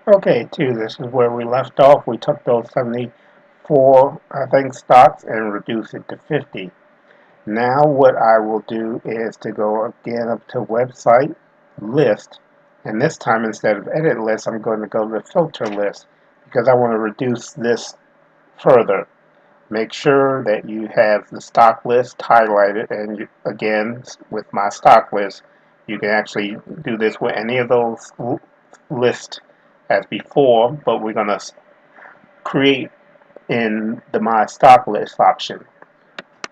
Okay, too, this is where we left off. We took those 74, I think, stocks and reduced it to 50. Now what I will do is to go again up to website, list, and this time instead of edit list, I'm going to go to filter list because I want to reduce this further. Make sure that you have the stock list highlighted, and again, with my stock list, you can actually do this with any of those lists as before, but we're going to create in the My Stock List option.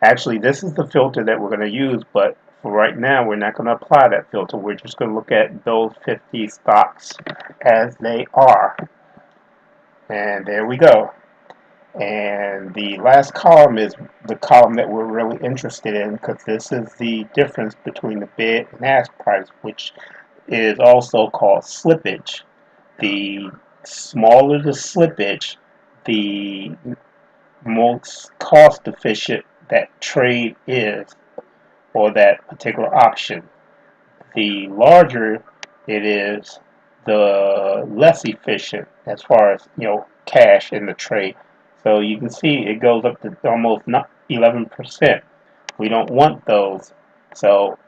Actually, this is the filter that we're going to use, but for right now, we're not going to apply that filter. We're just going to look at those 50 stocks as they are. And there we go. And the last column is the column that we're really interested in because this is the difference between the bid and ask price, which is also called slippage. The smaller the slippage, the most cost efficient that trade is, or that particular option. The larger it is, the less efficient as far as cash in the trade. So you can see it goes up to almost not 11%. We don't want those. So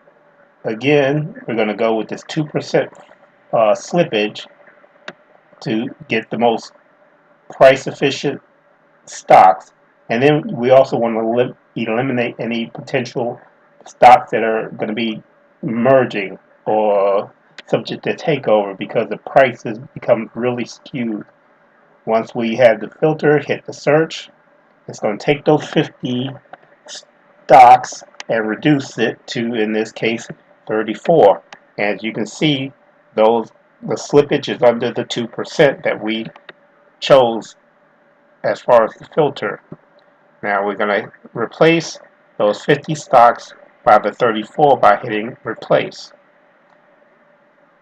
again, we're going to go with this 2% slippage to get the most price efficient stocks. And then we also want to eliminate any potential stocks that are going to be merging or subject to takeover because the prices become really skewed. Once we have the filter, hit the search, it's going to take those 50 stocks and reduce it to, in this case, 34. As you can see, the slippage is under the 2% that we chose as far as the filter. Now we're going to replace those 50 stocks by the 34 by hitting replace.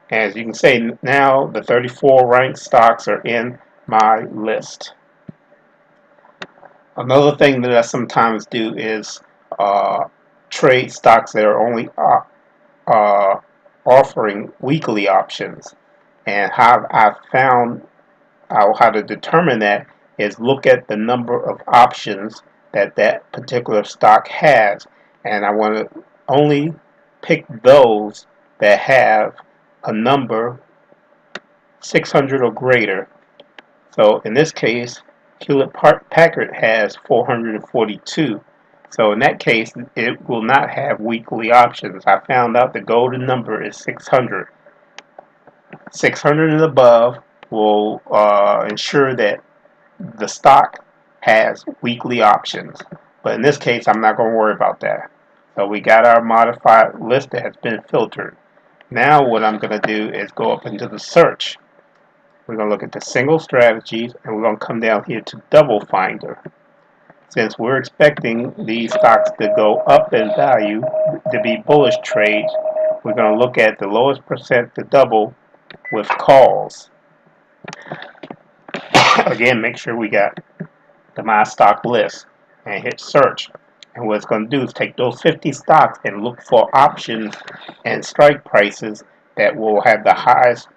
As you can see, now the 34 ranked stocks are in my list. Another thing that I sometimes do is trade stocks that are only offering weekly options. And how I found out how to determine that is look at the number of options that that particular stock has, and I want to only pick those that have a number 600 or greater. So in this case, Hewlett Packard has 442. So in that case, it will not have weekly options. I found out the golden number is 600. 600 and above will ensure that the stock has weekly options. But in this case, I'm not going to worry about that. So we got our modified list that has been filtered. Now what I'm going to do is go up into the search. We're going to look at the single strategies, and we're going to come down here to double finder. Since we're expecting these stocks to go up in value to be bullish trades, we're going to look at the lowest percent to double with calls. Again, make sure we got the My Stock list and hit search. And what it's going to do is take those 50 stocks and look for options and strike prices that will have the highest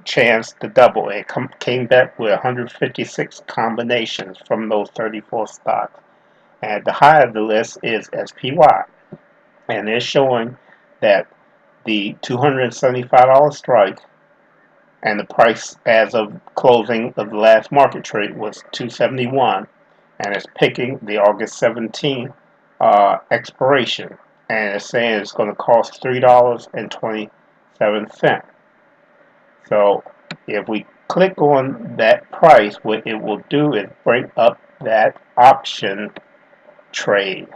chance to double. It came back with 156 combinations from those 34 stocks. And the high of the list is SPY. And it's showing that the $275 strike and the price as of closing of the last market trade was $271, and it's picking the August 17 expiration, and it's saying it's going to cost $3.27. So if we click on that price, what it will do is bring up that option trade.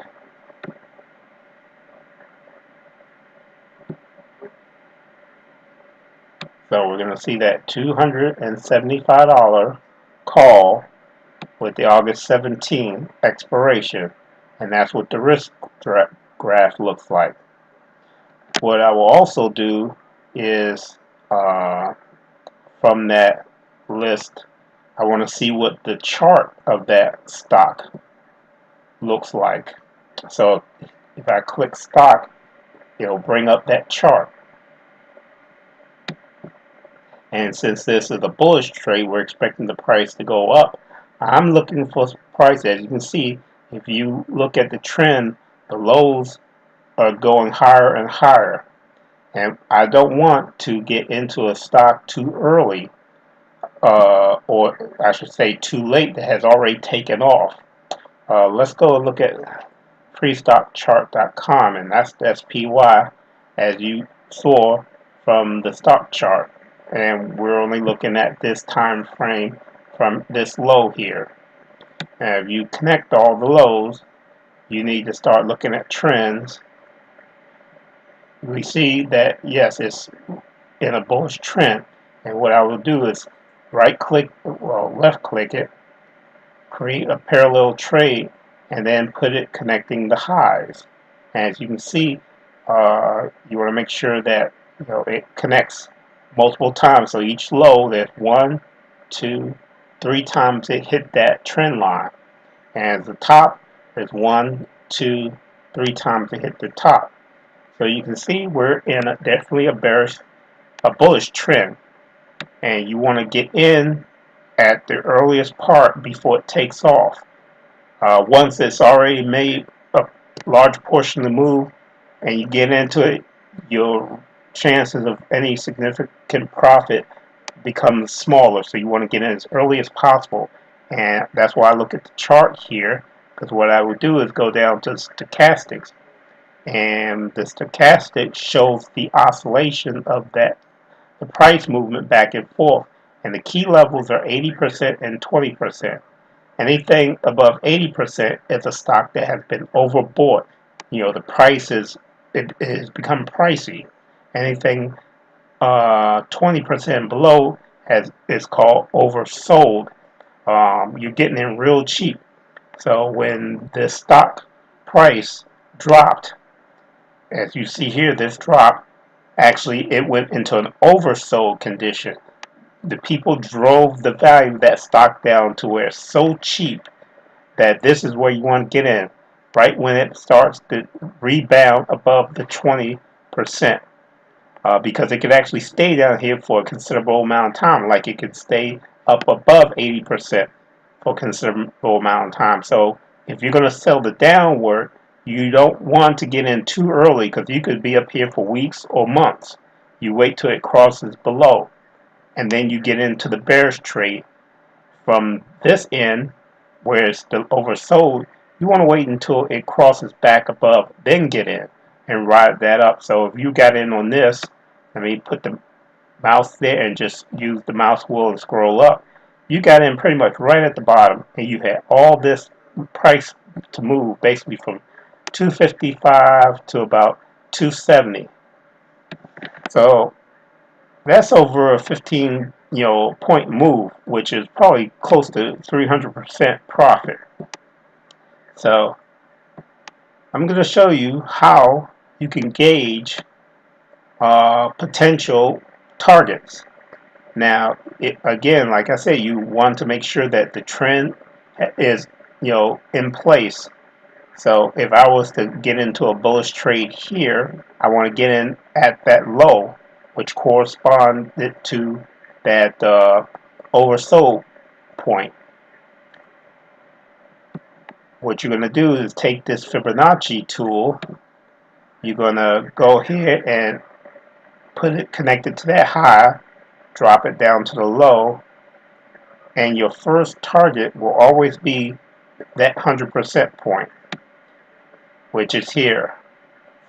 So we're going to see that $275 call with the August 17 expiration, and that's what the risk graph looks like. What I will also do is from that list, I want to see what the chart of that stock looks like. So if I click stock, it'll bring up that chart. And since this is a bullish trade, we're expecting the price to go up. I'm looking for price. As you can see, if you look at the trend, the lows are going higher and higher. And I don't want to get into a stock too early, or I should say too late, that has already taken off. Let's go look at freestockchart.com, and that's SPY, as you saw from the stock chart. And we're only looking at this time frame from this low here. And if you connect all the lows, you need to start looking at trends. We see that, yes, it's in a bullish trend. And what I will do is left click it, create a parallel trade, and then put it connecting the highs. As you can see, you want to make sure that it connects multiple times. So each low, there's 1, 2, 3 times it hit that trend line, and the top is 1, 2, 3 times it hit the top. So you can see we're in definitely a bullish trend, and you want to get in at the earliest part before it takes off. Once it's already made a large portion of the move and you get into it, your chances of any significant profit becomes smaller. So you want to get in as early as possible. And that's why I look at the chart here, because what I would do is go down to stochastics. And the stochastic shows the oscillation of the price movement back and forth. And the key levels are 80% and 20%. Anything above 80% is a stock that has been overbought. The price it has become pricey. Anything 20% below is called oversold. You're getting in real cheap. So when the stock price dropped, as you see here, this drop, actually it went into an oversold condition. The people drove the value of that stock down to where it's so cheap that this is where you want to get in, right when it starts to rebound above the 20%, because it could actually stay down here for a considerable amount of time, like it could stay up above 80% for a considerable amount of time. So if you're going to sell the downward, you don't want to get in too early, because you could be up here for weeks or months. You wait till it crosses below, and then you get into the bearish trade. From this end, where it's the oversold, you want to wait until it crosses back above, then get in and ride that up. So if you got in on this, put the mouse there and just use the mouse wheel and scroll up. You got in pretty much right at the bottom, and you had all this price to move basically from 255 to about 270. So that's over a 15 point move, which is probably close to 300% profit. So I'm going to show you how you can gauge potential targets. Now, again, like I said, you want to make sure that the trend is in place. So if I was to get into a bullish trade here, I want to get in at that low, which corresponded to that oversold point. What you're going to do is take this Fibonacci tool. You're going to go here and put it connected to that high, drop it down to the low, and your first target will always be that 100% point, which is here.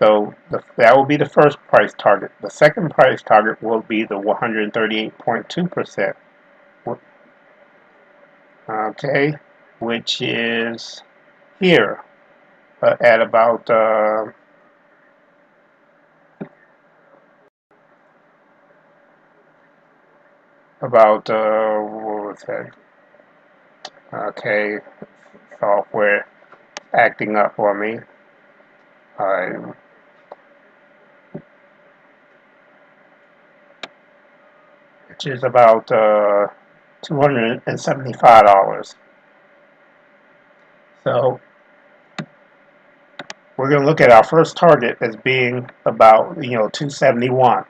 So that will be the first price target. The second price target will be the 138.2%. Okay, which is here at about what was that? Okay, software acting up for me. Which is about $275. So we're going to look at our first target as being about 271.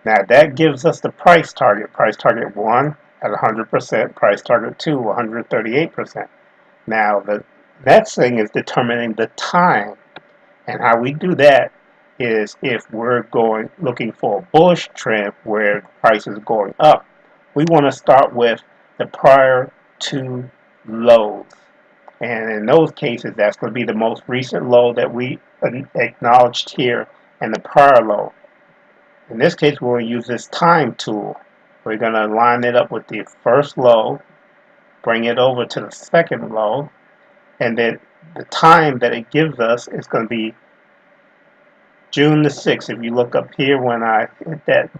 Now that gives us the price target. Price target 1 at 100%, price target 2, 138%. Now the next thing is determining the time. And how we do that is if we're looking for a bullish trend where the price is going up, we want to start with the prior two lows. And in those cases, that's going to be the most recent low that we acknowledged here and the prior low. In this case, we're going to use this time tool. We're going to line it up with the first low, bring it over to the second low, and then the time that it gives us is going to be June the 6th. If you look up here when I hit that,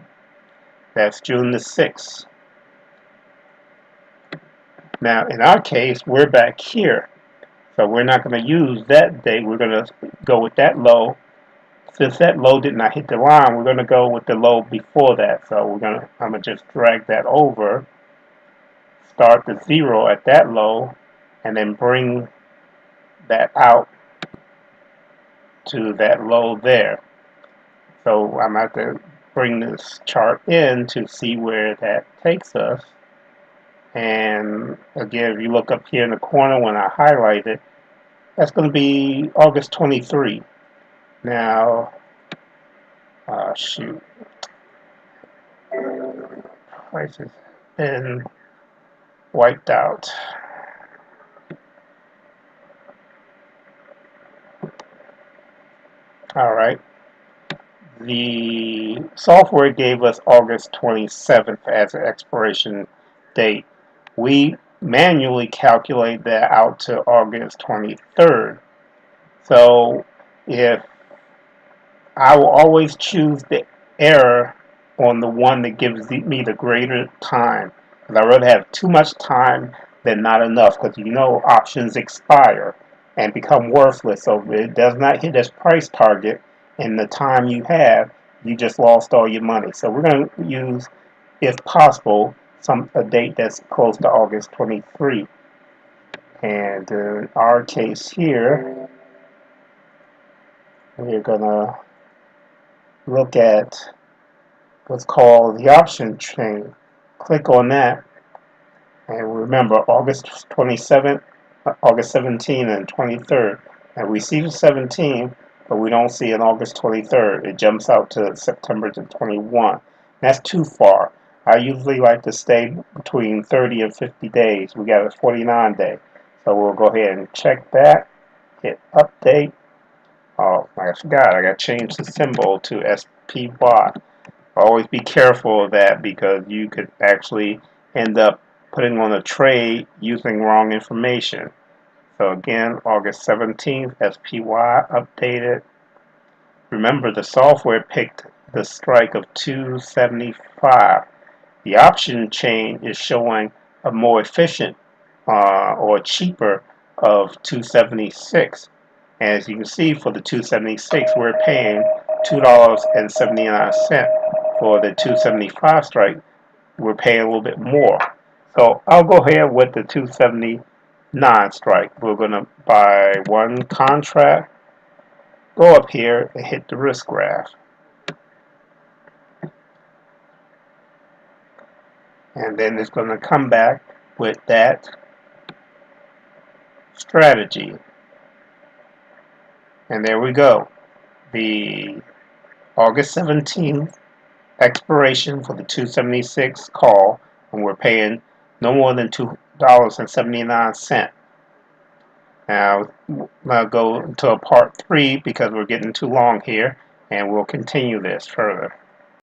that's June the 6th. Now, in our case, we're back here. So we're not going to use that date. We're going to go with that low. Since that low did not hit the line, we're going to go with the low before that. So I'm going to just drag that over, start the 0 at that low, and then bring that out to that low there. So I'm going to have to bring this chart in to see where that takes us. And again, if you look up here in the corner when I highlight it, that's going to be August 23. Now, shoot, price has been wiped out. All right. The software gave us August 27th as an expiration date. We manually calculate that out to August 23rd. So if I will always choose the error on the one that gives me the greater time, because I'd rather have too much time than not enough, because you know options expire and become worthless. So if it does not hit this price target in the time you have, you just lost all your money. So we're going to use, if possible, a date that's close to August 23. And in our case here, we're going to look at what's called the option chain. Click on that, and remember August 27th, August 17th, and 23rd. And we see the 17th, but we don't see an August 23rd. It jumps out to September 21. That's too far. I usually like to stay between 30 and 50 days. We got a 49 day. So we'll go ahead and check that, hit update. Oh, I forgot, I got to change the symbol to SPY. Always be careful of that, because you could actually end up putting on a trade using wrong information. So again, August 17th, SPY updated. Remember, the software picked the strike of 275. The option chain is showing a more efficient or cheaper of 276. As you can see, for the 276, we're paying $2.79. For the 275 strike, we're paying a little bit more. So I'll go ahead with the 279 strike. We're going to buy one contract, go up here and hit the risk graph. And then it's going to come back with that strategy. And there we go. The August 17th expiration for the 276 call, and we're paying no more than $2.79. Now I'll go to a part 3 because we're getting too long here, and we'll continue this further.